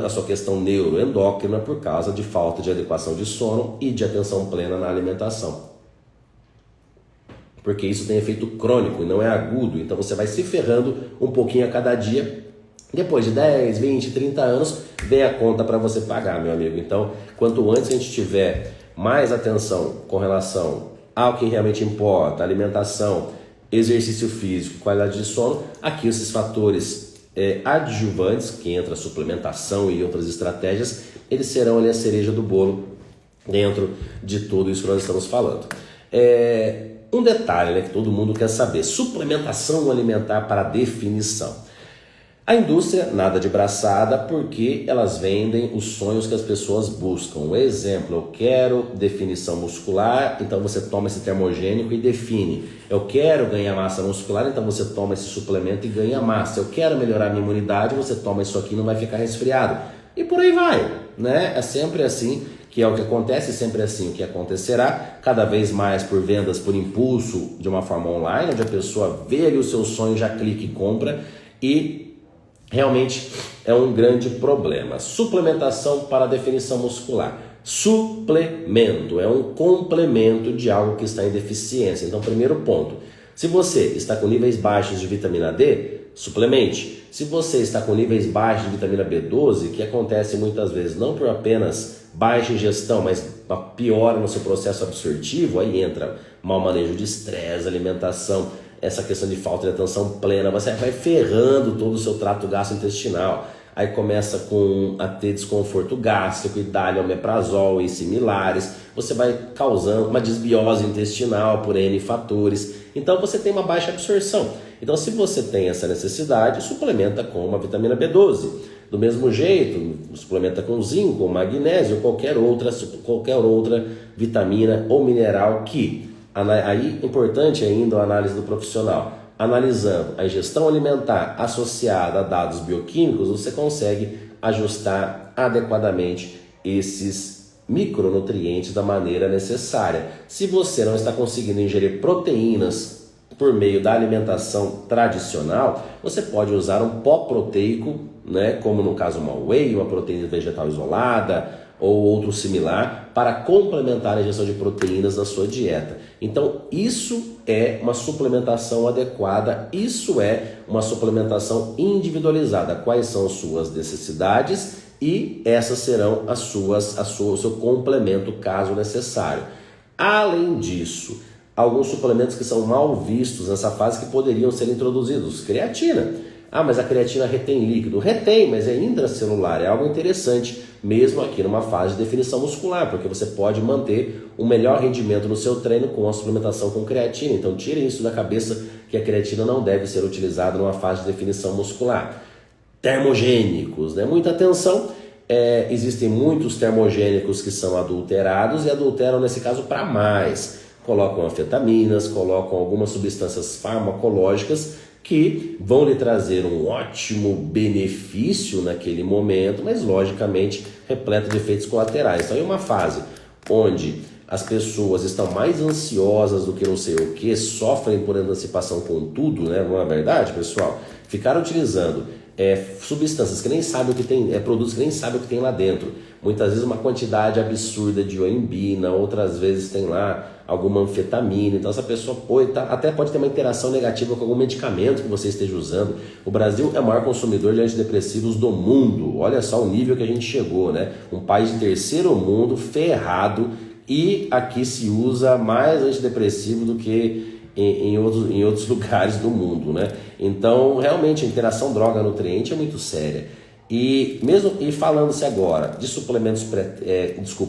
a sua questão neuroendócrina por causa de falta de adequação de sono e de atenção plena na alimentação. Porque isso tem efeito crônico e não é agudo, então você vai se ferrando um pouquinho a cada dia. Depois de 10, 20, 30 anos, vem a conta para você pagar, meu amigo. Então, quanto antes a gente tiver mais atenção com relação ao que realmente importa, alimentação, exercício físico, qualidade de sono, aqui esses fatores adjuvantes, que entra a suplementação e outras estratégias, eles serão ali a cereja do bolo dentro de tudo isso que nós estamos falando. Um detalhe, que todo mundo quer saber: suplementação alimentar para definição. A indústria nada de braçada, porque elas vendem os sonhos que as pessoas buscam. Um exemplo, eu quero definição muscular, então você toma esse termogênico e define. Eu quero ganhar massa muscular, então você toma esse suplemento e ganha massa. Eu quero melhorar minha imunidade, você toma isso aqui e não vai ficar resfriado. E por aí vai, né? É sempre assim que é o que acontece, sempre assim o que acontecerá, cada vez mais por vendas por impulso de uma forma online, onde a pessoa vê ali o seu sonho, já clica e compra, e realmente é um grande problema. Suplementação para definição muscular. Suplemento é um complemento de algo que está em deficiência. Então, primeiro ponto: se você está com níveis baixos de vitamina D, suplemente. Se você está com níveis baixos de vitamina B12, que acontece muitas vezes não por apenas baixa ingestão, mas uma piora no seu processo absortivo, aí entra mau manejo de estresse, alimentação, essa questão de falta de atenção plena, você vai ferrando todo o seu trato gastrointestinal. Aí começa a ter desconforto gástrico, e dá-lhe omeprazol e similares. Você vai causando uma desbiose intestinal por N fatores. Então você tem uma baixa absorção. Então, se você tem essa necessidade, suplementa com uma vitamina B12. Do mesmo jeito, suplementa com zinco, magnésio, qualquer outra vitamina ou mineral que... Aí, importante ainda a análise do profissional. Analisando a ingestão alimentar associada a dados bioquímicos, você consegue ajustar adequadamente esses micronutrientes da maneira necessária. Se você não está conseguindo ingerir proteínas por meio da alimentação tradicional, você pode usar um pó proteico, né, como no caso uma whey, uma proteína vegetal isolada, ou outro similar, para complementar a ingestão de proteínas na sua dieta. Então, isso é uma suplementação adequada, isso é uma suplementação individualizada. Quais são as suas necessidades e essas serão o seu complemento caso necessário. Além disso, alguns suplementos que são mal vistos nessa fase que poderiam ser introduzidos. Creatina. Mas a creatina retém líquido. Retém, mas é intracelular, é algo interessante, mesmo aqui numa fase de definição muscular, porque você pode manter um melhor rendimento no seu treino com a suplementação com creatina. Então tirem isso da cabeça, que a creatina não deve ser utilizada numa fase de definição muscular. Termogênicos, né? Muita atenção. Existem muitos termogênicos que são adulterados e adulteram nesse caso para mais. colocam anfetaminas, colocam algumas substâncias farmacológicas que vão lhe trazer um ótimo benefício naquele momento, mas logicamente repleto de efeitos colaterais. Então, em uma fase onde as pessoas estão mais ansiosas do que não sei o que, sofrem por antecipação com tudo, né? Não é verdade, pessoal? Ficaram utilizando substâncias que nem sabem o que tem, produtos que nem sabem o que tem lá dentro. Muitas vezes uma quantidade absurda de oimbina, outras vezes tem lá alguma anfetamina. Então essa pessoa até pode ter uma interação negativa com algum medicamento que você esteja usando. O Brasil é o maior consumidor de antidepressivos do mundo. Olha só o nível que a gente chegou, né? Um país de terceiro mundo, ferrado, e aqui se usa mais antidepressivo do que em outros lugares do mundo, né? Então, realmente, a interação droga-nutriente é muito séria. E falando-se agora de suplementos,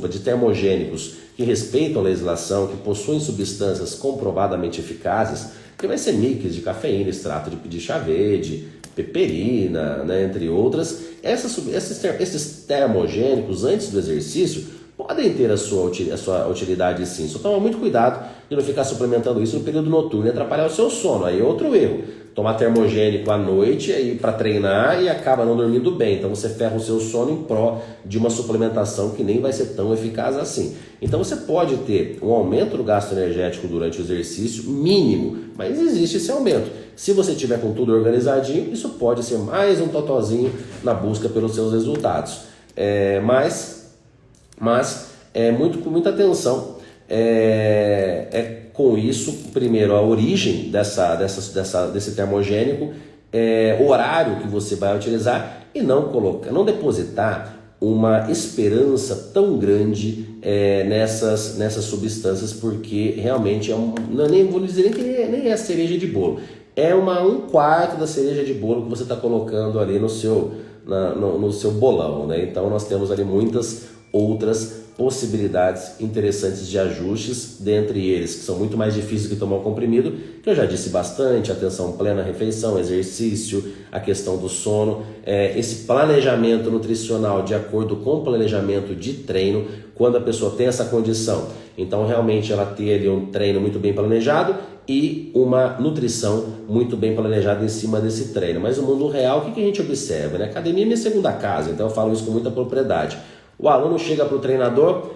de termogênicos que respeitam a legislação, que possuem substâncias comprovadamente eficazes, que vai ser mix de cafeína, extrato de chá verde, peperina, né, entre outras, esses termogênicos, antes do exercício, podem ter a sua utilidade sim, só toma muito cuidado de não ficar suplementando isso no período noturno e atrapalhar o seu sono. Aí é outro erro, tomar termogênico à noite para treinar e acaba não dormindo bem, então você ferra o seu sono em pró de uma suplementação que nem vai ser tão eficaz assim. Então você pode ter um aumento do gasto energético durante o exercício mínimo, mas existe esse aumento. Se você tiver com tudo organizadinho, isso pode ser mais um totozinho na busca pelos seus resultados. Mas com muita atenção com isso, primeiro, a origem desse termogênico, o horário que você vai utilizar e não depositar uma esperança tão grande nessas substâncias, porque realmente nem vou dizer nem é a cereja de bolo, é um quarto da cereja de bolo que você está colocando ali no seu bolão, né? Então nós temos ali muitas outras possibilidades interessantes de ajustes, dentre eles que são muito mais difíceis que tomar um comprimido, que eu já disse bastante: atenção plena à refeição, exercício, a questão do sono, esse planejamento nutricional de acordo com o planejamento de treino, quando a pessoa tem essa condição, então realmente ela ter ali um treino muito bem planejado e uma nutrição muito bem planejada em cima desse treino. Mas no mundo real, o que a gente observa, né? A academia é minha segunda casa, então eu falo isso com muita propriedade. O aluno chega para o treinador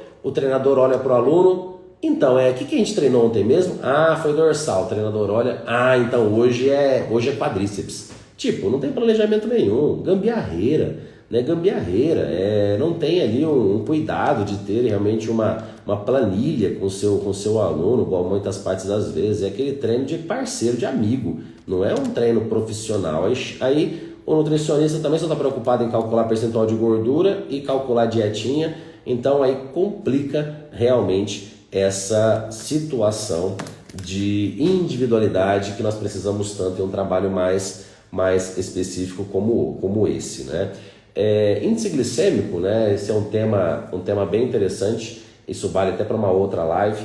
olha para o aluno, então, o que a gente treinou ontem mesmo? Ah, foi dorsal. O treinador olha, então hoje é quadríceps. Tipo, não tem planejamento nenhum, gambiarreira, né? Não tem ali um cuidado de ter realmente uma planilha com o seu aluno, igual muitas partes das vezes. É aquele treino de parceiro, de amigo, não é um treino profissional. Aí o nutricionista também só está preocupado em calcular percentual de gordura e calcular dietinha, então aí complica realmente essa situação de individualidade que nós precisamos tanto em um trabalho mais específico como esse, né? Índice glicêmico, né? Esse é um tema bem interessante, isso vale até para uma outra live,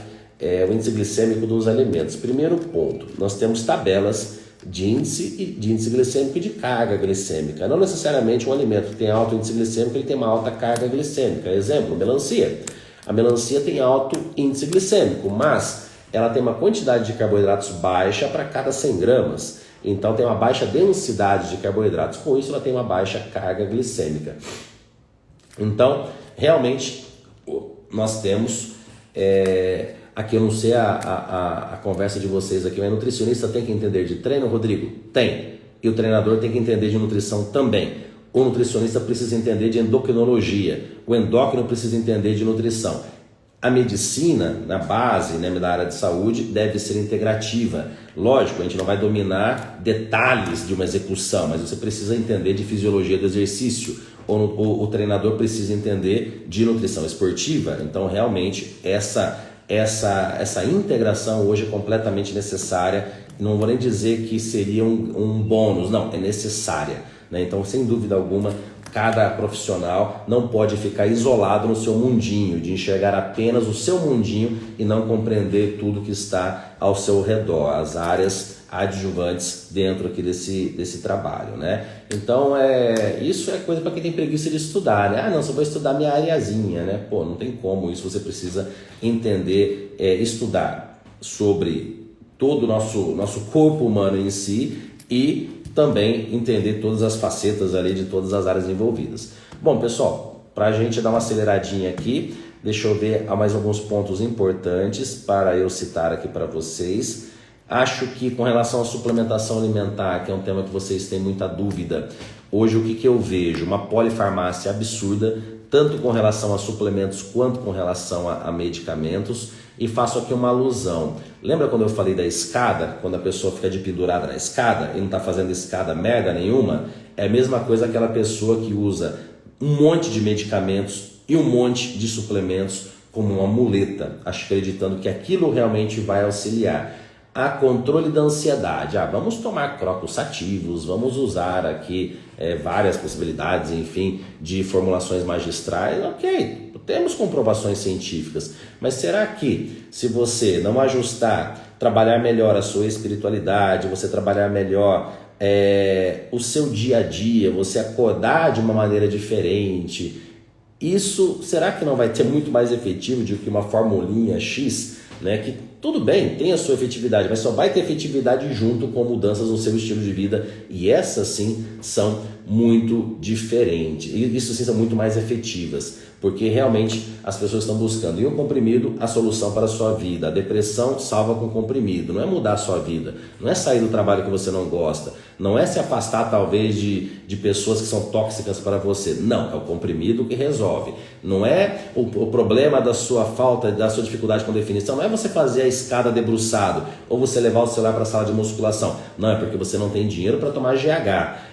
o índice glicêmico dos alimentos. Primeiro ponto, nós temos tabelas de índice glicêmico e de carga glicêmica. Não necessariamente um alimento que tem alto índice glicêmico ele tem uma alta carga glicêmica. Exemplo, melancia. A melancia tem alto índice glicêmico, mas ela tem uma quantidade de carboidratos baixa para cada 100 gramas. Então tem uma baixa densidade de carboidratos. Com isso ela tem uma baixa carga glicêmica. Então, realmente, nós temos... Aqui eu não sei a conversa de vocês aqui, mas nutricionista tem que entender de treino, Rodrigo? Tem. E o treinador tem que entender de nutrição também. O nutricionista precisa entender de endocrinologia. O endócrino precisa entender de nutrição. A medicina, na base, né, da área de saúde, deve ser integrativa. Lógico, a gente não vai dominar detalhes de uma execução, mas você precisa entender de fisiologia do exercício. O treinador precisa entender de nutrição esportiva. Então, realmente, essa integração hoje é completamente necessária. Não vou nem dizer que seria um bônus, não, é necessária, né? Então, sem dúvida alguma, cada profissional não pode ficar isolado no seu mundinho, de enxergar apenas o seu mundinho e não compreender tudo que está ao seu redor, as áreas adjuvantes dentro aqui desse trabalho, né? Então, isso é coisa para quem tem preguiça de estudar, né? Não, só vou estudar minha areazinha, né? Pô, não tem como, isso você precisa entender, estudar. sobre todo o nosso corpo humano em si e também entender todas as facetas ali de todas as áreas envolvidas. Bom, pessoal, para a gente dar uma aceleradinha aqui, deixa eu ver mais alguns pontos importantes para eu citar aqui para vocês. Acho que com relação à suplementação alimentar, que é um tema que vocês têm muita dúvida, hoje o que eu vejo? Uma polifarmácia absurda, tanto com relação a suplementos quanto com relação a medicamentos. E faço aqui uma alusão. Lembra quando eu falei da escada? Quando a pessoa fica de pendurada na escada e não está fazendo escada merda nenhuma? É a mesma coisa aquela pessoa que usa um monte de medicamentos e um monte de suplementos como uma muleta, acreditando que aquilo realmente vai auxiliar. A controle da ansiedade. Vamos tomar crocos sativos, vamos usar aqui várias possibilidades, enfim, de formulações magistrais. Ok, temos comprovações científicas, mas será que se você não ajustar, trabalhar melhor a sua espiritualidade, você trabalhar melhor o seu dia a dia, você acordar de uma maneira diferente, isso será que não vai ter muito mais efetivo do que uma formulinha X, né, que tudo bem, tem a sua efetividade, mas só vai ter efetividade junto com mudanças no seu estilo de vida, e essas sim são muito diferentes, e isso sim são muito mais efetivas, porque realmente as pessoas estão buscando, e o comprimido, a solução para a sua vida. A depressão salva com comprimido, não é mudar a sua vida, não é sair do trabalho que você não gosta, não é se afastar talvez de pessoas que são tóxicas para você, não, é o comprimido que resolve. Não é o problema da sua falta, da sua dificuldade com definição, não é você fazer a escada debruçado ou você levar o celular para a sala de musculação, não, é porque você não tem dinheiro para tomar GH.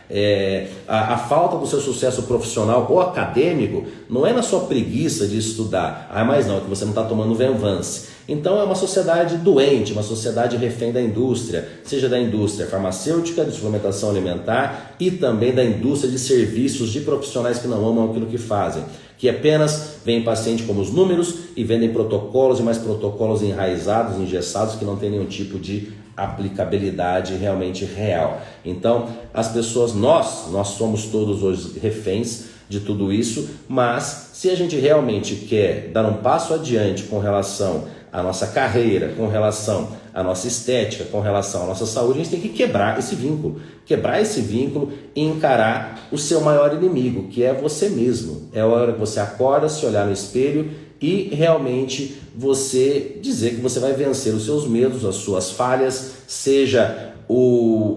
A falta do seu sucesso profissional ou acadêmico não é na sua preguiça de estudar, mas não, é que você não está tomando Venvance. Então é uma sociedade doente, uma sociedade refém da indústria, seja da indústria farmacêutica, de suplementação alimentar e também da indústria de serviços de profissionais que não amam aquilo que fazem, que apenas veem paciente como os números e vendem protocolos e mais protocolos enraizados, engessados, que não tem nenhum tipo de aplicabilidade realmente real. Então as pessoas, nós somos todos hoje reféns de tudo isso, mas se a gente realmente quer dar um passo adiante com relação à nossa carreira, com relação à nossa estética, com relação à nossa saúde, a gente tem que quebrar esse vínculo e encarar o seu maior inimigo, que é você mesmo. É a hora que você acorda, se olhar no espelho e realmente você dizer que você vai vencer os seus medos, as suas falhas, seja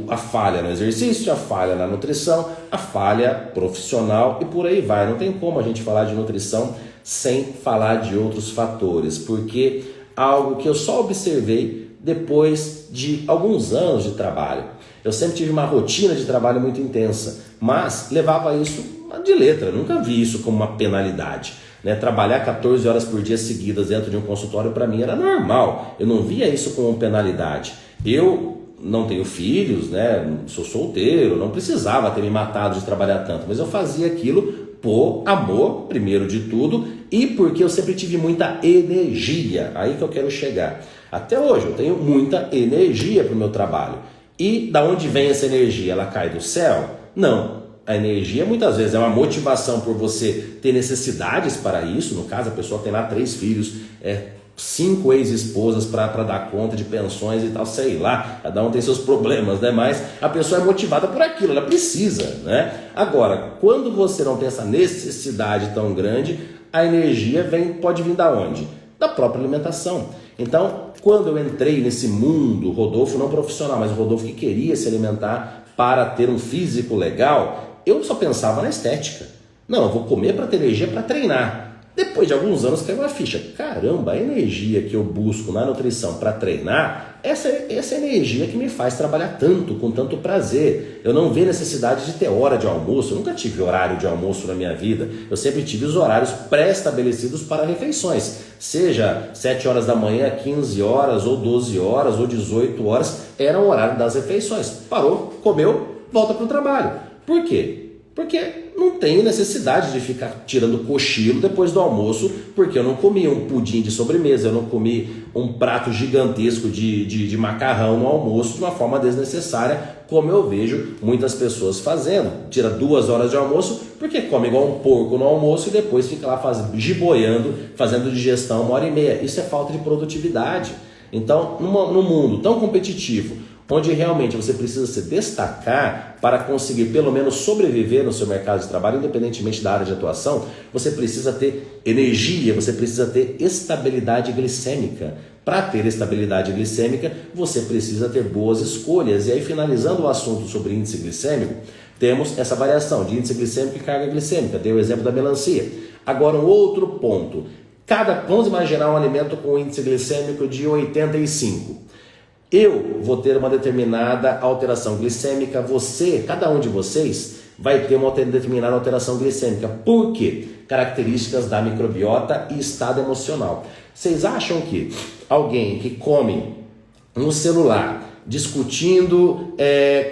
a falha no exercício, a falha na nutrição, a falha profissional e por aí vai. Não tem como a gente falar de nutrição sem falar de outros fatores, porque algo que eu só observei depois de alguns anos de trabalho. Eu sempre tive uma rotina de trabalho muito intensa, mas levava isso de letra, nunca vi isso como uma penalidade. Trabalhar 14 horas por dia seguidas dentro de um consultório para mim era normal, eu não via isso como penalidade. Eu não tenho filhos, sou solteiro, não precisava ter me matado de trabalhar tanto, mas eu fazia aquilo por amor, primeiro de tudo, e porque eu sempre tive muita energia, aí que eu quero chegar. Até hoje eu tenho muita energia para o meu trabalho. E da onde vem essa energia? Ela cai do céu? Não. A energia muitas vezes é uma motivação por você ter necessidades para isso. No caso, a pessoa tem lá 3 filhos, 5 ex-esposas para dar conta de pensões e tal, sei lá, cada um tem seus problemas, mas a pessoa é motivada por aquilo, ela precisa, Agora, quando você não tem essa necessidade tão grande, a energia pode vir da onde? Da própria alimentação. Então, quando eu entrei nesse mundo, Rodolfo não profissional, mas o Rodolfo que queria se alimentar para ter um físico legal, eu só pensava na estética. Não, eu vou comer para ter energia para treinar. Depois de alguns anos caiu uma ficha. Caramba, a energia que eu busco na nutrição para treinar, essa energia que me faz trabalhar tanto, com tanto prazer. Eu não vejo necessidade de ter hora de almoço. Eu nunca tive horário de almoço na minha vida. Eu sempre tive os horários pré-estabelecidos para refeições. Seja 7 horas da manhã, 15 horas, ou 12 horas, ou 18 horas, era o horário das refeições. Parou, comeu, volta para o trabalho. Por quê? Porque não tenho necessidade de ficar tirando cochilo depois do almoço, porque eu não comi um pudim de sobremesa, eu não comi um prato gigantesco de macarrão no almoço de uma forma desnecessária, como eu vejo muitas pessoas fazendo. Tira 2 horas de almoço, porque come igual um porco no almoço e depois fica lá giboiando, fazendo digestão 1h30. Isso é falta de produtividade. Então, num mundo tão competitivo, onde realmente você precisa se destacar para conseguir pelo menos sobreviver no seu mercado de trabalho, independentemente da área de atuação, você precisa ter energia, você precisa ter estabilidade glicêmica. Para ter estabilidade glicêmica, você precisa ter boas escolhas. E aí, finalizando o assunto sobre índice glicêmico, temos essa variação de índice glicêmico e carga glicêmica. Dei o exemplo da melancia. Agora, um outro ponto. Vamos imaginar um alimento com índice glicêmico de 85. Eu vou ter uma determinada alteração glicêmica, cada um de vocês vai ter uma determinada alteração glicêmica. Por quê? Características da microbiota e estado emocional. Vocês acham que alguém que come no celular, discutindo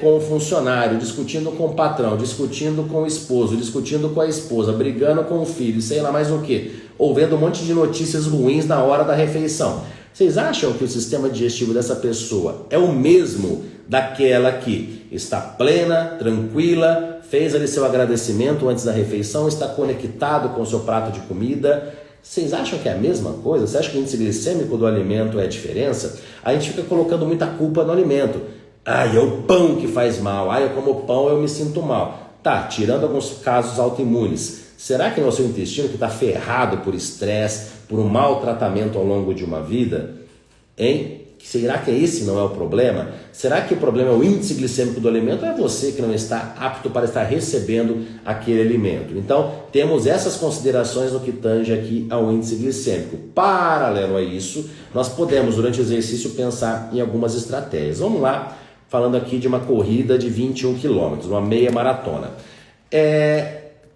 com o funcionário, discutindo com o patrão, discutindo com o esposo, discutindo com a esposa, brigando com o filho, sei lá mais o que, ou vendo um monte de notícias ruins na hora da refeição, vocês acham que o sistema digestivo dessa pessoa é o mesmo daquela que está plena, tranquila, fez ali seu agradecimento antes da refeição, está conectado com o seu prato de comida? Vocês acham que é a mesma coisa? Você acha que o índice glicêmico do alimento é a diferença? A gente fica colocando muita culpa no alimento. É o pão que faz mal. Eu como pão, eu me sinto mal. Tá, tirando alguns casos autoimunes. Será que não é o seu intestino que está ferrado por estresse, por um mau tratamento ao longo de uma vida? Hein? Será que esse não é o problema? Será que o problema é o índice glicêmico do alimento ou é você que não está apto para estar recebendo aquele alimento? Então, temos essas considerações no que tange aqui ao índice glicêmico. Paralelo a isso, nós podemos, durante o exercício, pensar em algumas estratégias. Vamos lá, falando aqui de uma corrida de 21 km, uma meia maratona.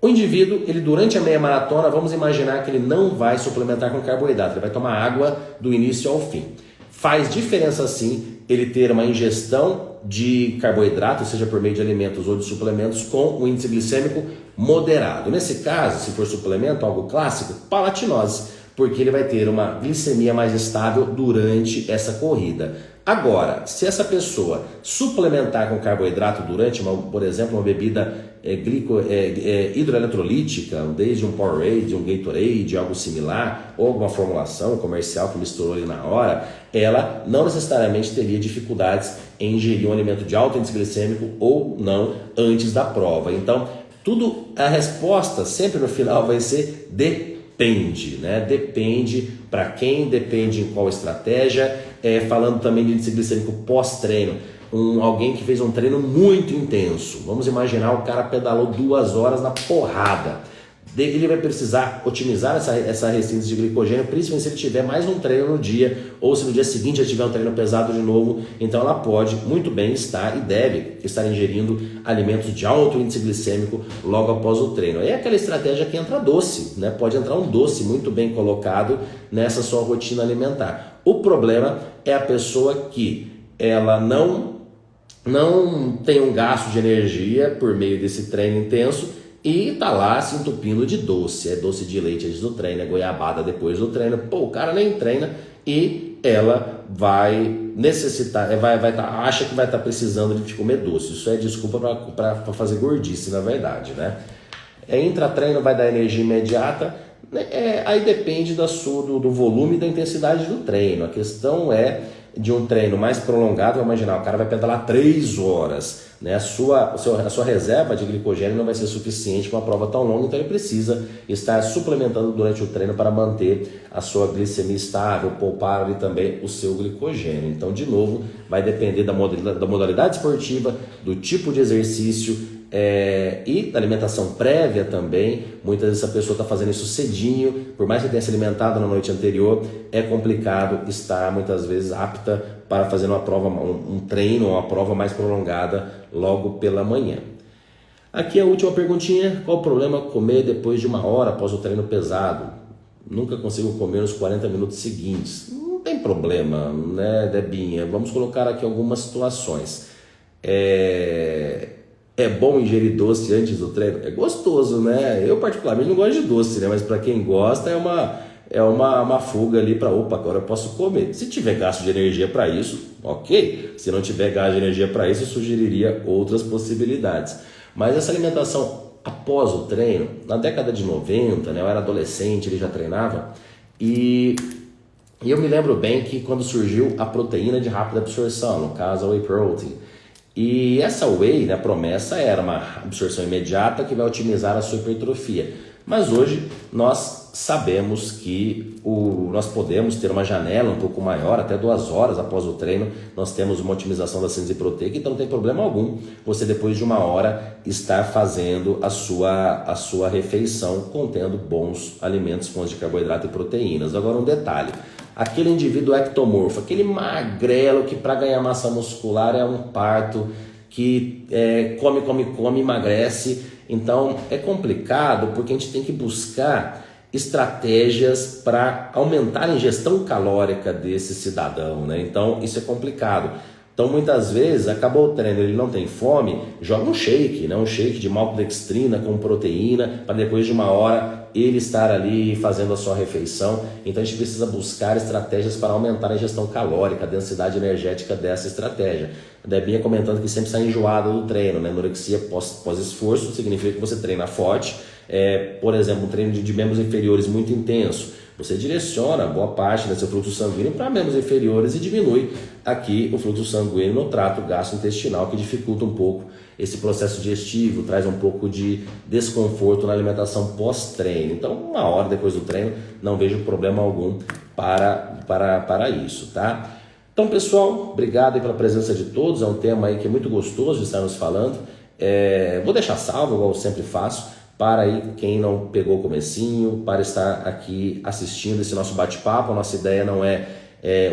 O indivíduo, ele durante a meia maratona, vamos imaginar que ele não vai suplementar com carboidrato, ele vai tomar água do início ao fim. Faz diferença sim ele ter uma ingestão de carboidrato, seja por meio de alimentos ou de suplementos, com um índice glicêmico moderado. Nesse caso, se for suplemento, algo clássico, palatinose, porque ele vai ter uma glicemia mais estável durante essa corrida. Agora, se essa pessoa suplementar com carboidrato durante, por exemplo, uma bebida hidroeletrolítica, desde um Powerade, um Gatorade, algo similar, ou alguma formulação comercial que misturou ali na hora, ela não necessariamente teria dificuldades em ingerir um alimento de alto índice glicêmico ou não antes da prova. Então, a resposta sempre no final vai ser depende, né? Depende para quem, depende em qual estratégia. Falando também de índice glicêmico pós-treino, alguém que fez um treino muito intenso, vamos imaginar o cara pedalou 2 horas na porrada, ele vai precisar otimizar essa restência de glicogênio, principalmente se ele tiver mais um treino no dia, ou se no dia seguinte já tiver um treino pesado de novo. Então ela pode muito bem estar e deve estar ingerindo alimentos de alto índice glicêmico logo após o treino. É aquela estratégia que entra doce, né? Pode entrar um doce muito bem colocado nessa sua rotina alimentar. O problema é a pessoa que ela não tem um gasto de energia por meio desse treino intenso e tá lá se entupindo de doce. É doce de leite antes do treino, é goiabada depois do treino. Pô, o cara nem treina e ela vai necessitar, acha que vai estar precisando de comer doce. Isso é desculpa para fazer gordice, na verdade, né? Intra-treino vai dar energia imediata, aí depende do volume e da intensidade do treino. A questão é de um treino mais prolongado. Vamos imaginar, o cara vai pedalar 3 horas, né? A sua reserva de glicogênio não vai ser suficiente para uma prova tão longa, então ele precisa estar suplementando durante o treino para manter a sua glicemia estável, poupar ali também o seu glicogênio. Então, de novo, vai depender da modalidade esportiva, do tipo de exercício, e da alimentação prévia também. Muitas vezes a pessoa está fazendo isso cedinho, por mais que tenha se alimentado na noite anterior, é complicado estar muitas vezes apta para fazer uma prova, um treino, uma prova mais prolongada logo pela manhã. Aqui a última perguntinha: qual o problema comer depois de 1 hora após o treino pesado? Nunca consigo comer nos 40 minutos seguintes. Não tem problema, né, Debinha? Vamos colocar aqui algumas situações. É bom ingerir doce antes do treino? É gostoso, né? Eu particularmente não gosto de doce, né? Mas para quem gosta é uma fuga ali para, agora eu posso comer. Se tiver gasto de energia para isso, ok. Se não tiver gasto de energia para isso, eu sugeriria outras possibilidades. Mas essa alimentação após o treino, na década de 90, né? Eu era adolescente, ele já treinava, e E eu me lembro bem que quando surgiu a proteína de rápida absorção, no caso a Whey Protein, e essa Whey, né, a promessa era uma absorção imediata que vai otimizar a sua hipertrofia. Mas hoje nós sabemos que nós podemos ter uma janela um pouco maior, até 2 horas após o treino, nós temos uma otimização da síntese proteica, então não tem problema algum você depois de 1 hora estar fazendo a sua refeição contendo bons alimentos, fontes de carboidrato e proteínas. Agora um detalhe, aquele indivíduo ectomorfo, aquele magrelo que para ganhar massa muscular é um parto, que come, emagrece. Então é complicado porque a gente tem que buscar estratégias para aumentar a ingestão calórica desse cidadão, né? Então isso é complicado. Então muitas vezes acabou o treino, ele não tem fome, joga um shake, né? Um shake de maltodextrina com proteína para depois de 1 hora ele estar ali fazendo a sua refeição. Então a gente precisa buscar estratégias para aumentar a ingestão calórica, a densidade energética dessa estratégia. A Debinha comentando que sempre sai enjoada do treino, né? Anorexia pós-esforço significa que você treina forte, por exemplo, um treino de membros inferiores muito intenso. Você direciona boa parte do seu fluxo sanguíneo para membros inferiores e diminui aqui o fluxo sanguíneo no trato gastrointestinal, que dificulta um pouco esse processo digestivo, traz um pouco de desconforto na alimentação pós-treino. Então, 1 hora depois do treino, não vejo problema algum para isso, tá? Então, pessoal, obrigado aí pela presença de todos. É um tema aí que é muito gostoso de estarmos falando. Vou deixar salvo, igual eu sempre faço, para aí quem não pegou o comecinho, para estar aqui assistindo esse nosso bate-papo. A nossa ideia não é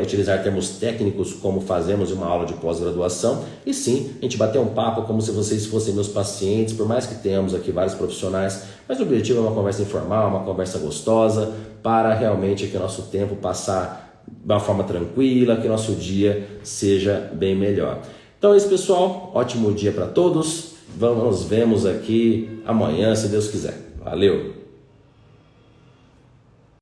utilizar termos técnicos como fazemos em uma aula de pós-graduação, e sim, a gente bater um papo como se vocês fossem meus pacientes, por mais que tenhamos aqui vários profissionais, mas o objetivo é uma conversa informal, uma conversa gostosa, para realmente que o nosso tempo passar de uma forma tranquila, que o nosso dia seja bem melhor. Então é isso, pessoal, ótimo dia para todos, nos vemos aqui amanhã, se Deus quiser. Valeu!